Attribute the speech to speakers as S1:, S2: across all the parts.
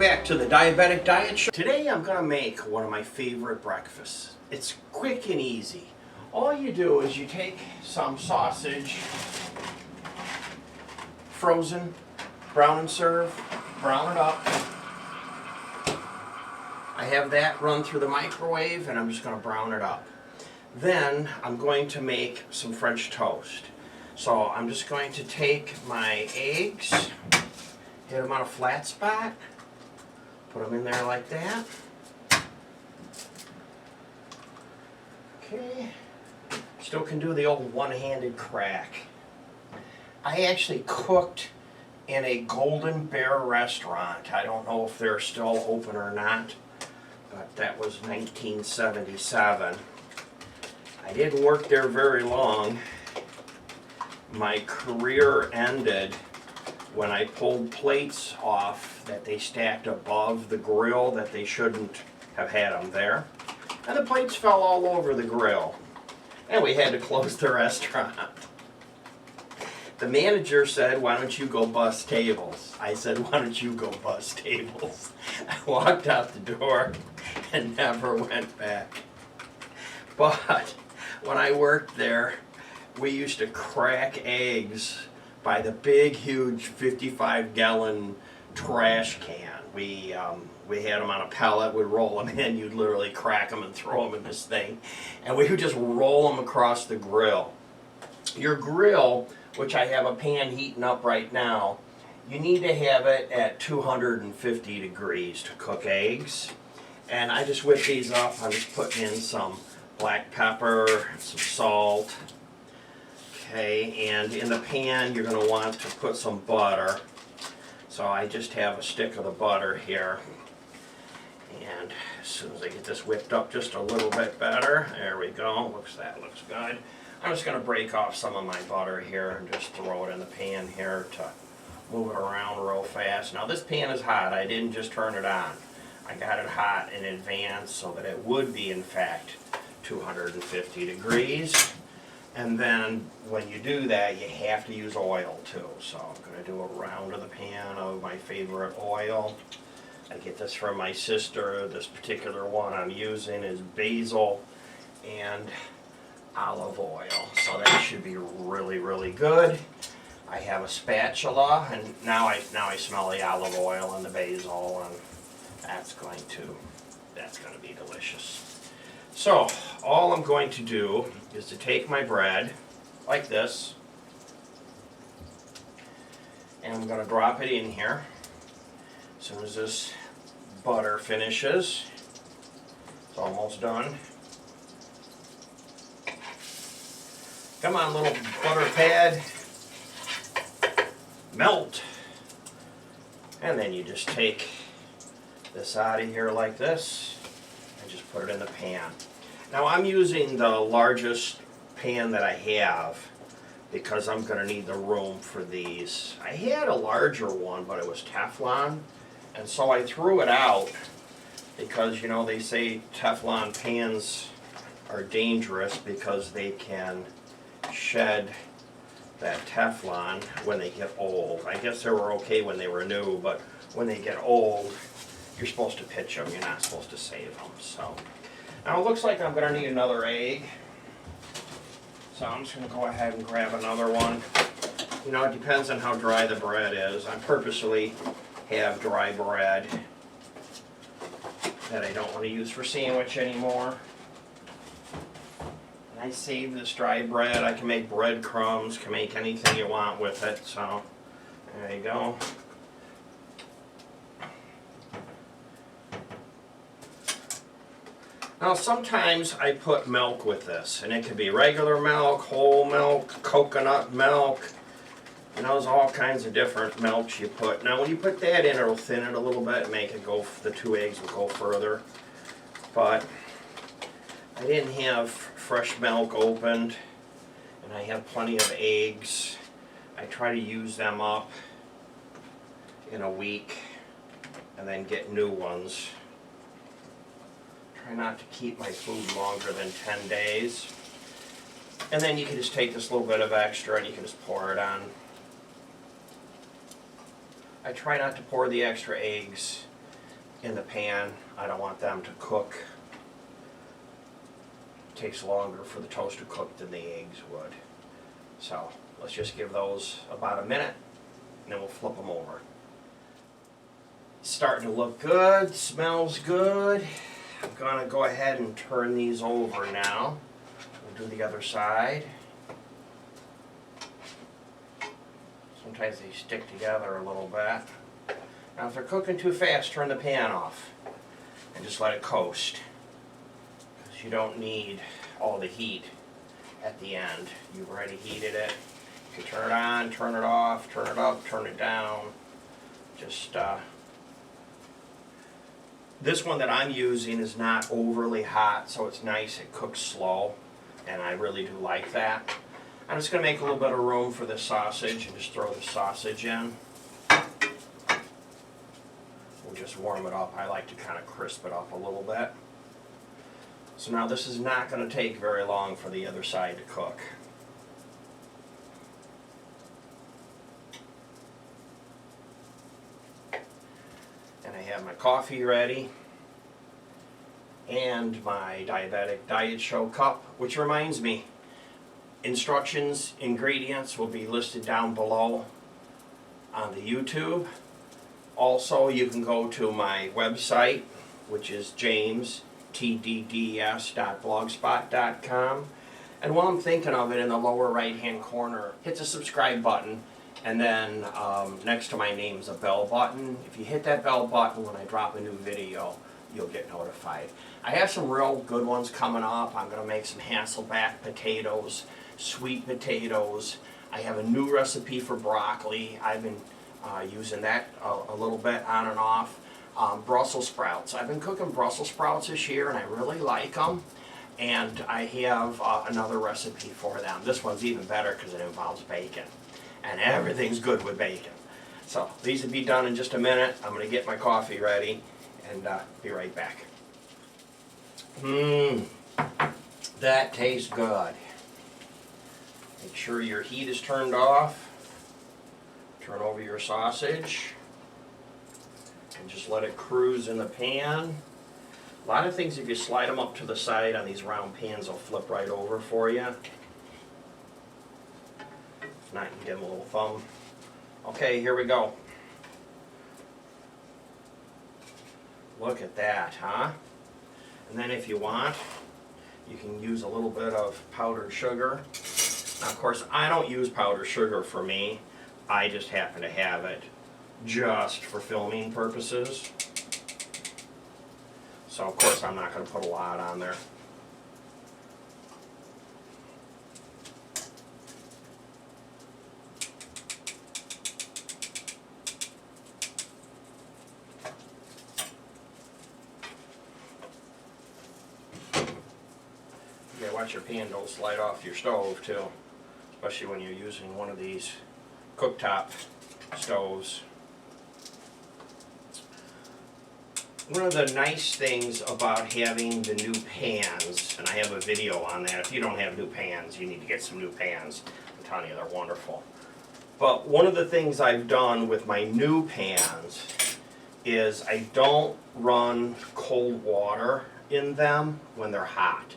S1: back to the Diabetic Diet Show. Today I'm going to make one of my favorite breakfasts. It's quick and easy. All you do is you take some sausage, frozen, brown and serve, brown it up. I have that run through the microwave and I'm just going to brown it up. Then I'm going to make some French toast. So I'm just going to take my eggs, hit them on a flat spot, put them in there like that. Okay. Still can do the old one-handed crack. I actually cooked in a Golden Bear restaurant. I don't know if they're still open or not, but that was 1977. I didn't work there very long. My career ended when I pulled plates off that they stacked above the grill that they shouldn't have had them there. And the plates fell all over the grill. And we had to close the restaurant. The manager said, "Why don't you go bus tables?" I said, "Why don't you go bus tables?" I walked out the door and never went back. But when I worked there, we used to crack eggs by the big, huge 55-gallon trash can. We had them on a pellet, we'd roll them in, you'd literally crack them and throw them in this thing. And we would just roll them across the grill. Your grill, which I have a pan heating up right now, you need to have it at 250 degrees to cook eggs. And I just whip these up. I'm just putting in some black pepper, some salt. Okay, and in the pan you're going to want to put some butter. So I just have a stick of the butter here. And as soon as I get this whipped up just a little bit better, there we go, that looks good. I'm just going to break off some of my butter here and just throw it in the pan here to move it around real fast. Now this pan is hot, I didn't just turn it on. I got it hot in advance so that it would be in fact 250 degrees. And then when you do that, you have to use oil too. So I'm going to do a round of the pan of my favorite oil. I get this from my sister. This particular one I'm using is basil and olive oil. So that should be really, really good. I have a spatula, and now I smell the olive oil and the basil, and that's going to be delicious. So all I'm going to do is to take my bread like this, and I'm going to drop it in here. As soon as this butter finishes, it's almost done. Come on, little butter pad, melt. And then you just take this out of here like this and just put it in the pan. Now I'm using the largest pan that I have because I'm going to need the room for these. I had a larger one, but it was Teflon, and so I threw it out because, you know, they say Teflon pans are dangerous because they can shed that Teflon when they get old. I guess they were okay when they were new, but when they get old, you're supposed to pitch them. You're not supposed to save them. So now it looks like I'm going to need another egg. So I'm just going to go ahead and grab another one. You know, it depends on how dry the bread is. I purposely have dry bread that I don't want to use for sandwich anymore. I save this dry bread. I can make breadcrumbs, can make anything you want with it. So there you go. Now sometimes I put milk with this, and it could be regular milk, whole milk, coconut milk. You know, there's all kinds of different milks you put. Now when you put that in, it'll thin it a little bit, make it go, the two eggs will go further. But I didn't have fresh milk opened, and I have plenty of eggs. I try to use them up in a week and then get new ones. Try not to keep my food longer than 10 days. And then you can just take this little bit of extra and you can just pour it on. I try not to pour the extra eggs in the pan. I don't want them to cook. It takes longer for the toast to cook than the eggs would. So let's just give those about a minute, and then we'll flip them over. Starting to look good, smells good. I'm gonna go ahead and turn these over now. We'll do the other side. Sometimes they stick together a little bit. Now if they're cooking too fast, turn the pan off and just let it coast, because you don't need all the heat at the end. You've already heated it. You can turn it on, turn it off, turn it up, turn it down. Just this one that I'm using is not overly hot, so it's nice. It cooks slow, and I really do like that. I'm just going to make a little bit of room for the sausage and just throw the sausage in. We'll just warm it up. I like to kind of crisp it up a little bit. So now this is not going to take very long for the other side to cook. And I have my coffee ready and my diabetic diet show cup, which reminds me, instructions, ingredients will be listed down below on the YouTube. Also, you can go to my website, which is jamestdds.blogspot.com. And while I'm thinking of it, in the lower right hand corner, hit the subscribe button, and then next to my name is a bell button. If you hit that bell button when I drop a new video, you'll get notified. I have some real good ones coming up. I'm going to make some Hasselback potatoes, sweet potatoes. I have a new recipe for broccoli. I've been using that a little bit on and off. Brussels sprouts. I've been cooking Brussels sprouts this year, and I really like them. And I have another recipe for them. This one's even better because it involves bacon. And everything's good with bacon. So these will be done in just a minute. I'm going to get my coffee ready and be right back. That tastes good. Make sure your heat is turned off. Turn over your sausage and just let it cruise in the pan. A lot of things, if you slide them up to the side on these round pans, will flip right over for you. If not, you can give them a little thumb. Okay, here we go. Look at that, huh? And then if you want, you can use a little bit of powdered sugar. Now, of course, I don't use powdered sugar for me. I just happen to have it just for filming purposes. So, of course, I'm not going to put a lot on there. Yeah, watch your pan don't slide off your stove too, especially when you're using one of these cooktop stoves. One of the nice things about having the new pans, and I have a video on that, if you don't have new pans, you need to get some new pans. I'm telling you, they're wonderful. But one of the things I've done with my new pans is I don't run cold water in them when they're hot.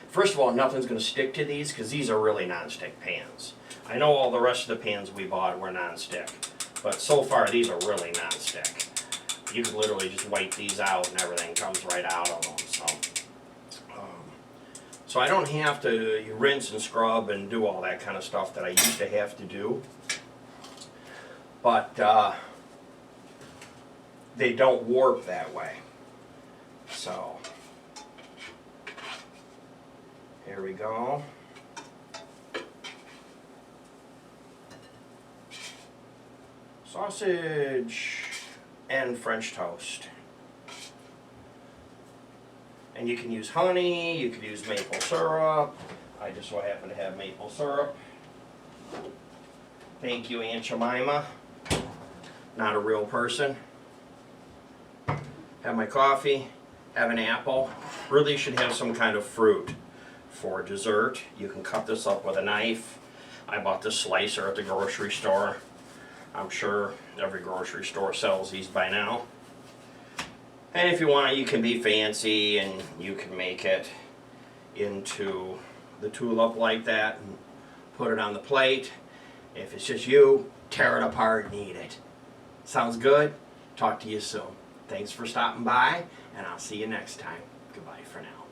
S1: First of all, nothing's going to stick to these because these are really non-stick pans. I know all the rest of the pans we bought were non-stick, but so far these are really non-stick. You can literally just wipe these out and everything comes right out of them. So I don't have to rinse and scrub and do all that kind of stuff that I used to have to do. But they don't warp that way. So here we go. Sausage and French toast. And you can use honey, you could use maple syrup. I just so happen to have maple syrup. Thank you, Aunt Jemima. Not a real person. Have my coffee, have an apple. Really should have some kind of fruit for dessert. You can cut this up with a knife. I bought this slicer at the grocery store. I'm sure every grocery store sells these by now. And if you want, you can be fancy and you can make it into the tulip like that and put it on the plate. If it's just you, tear it apart and eat it. Sounds good? Talk to you soon. Thanks for stopping by, and I'll see you next time. Goodbye for now.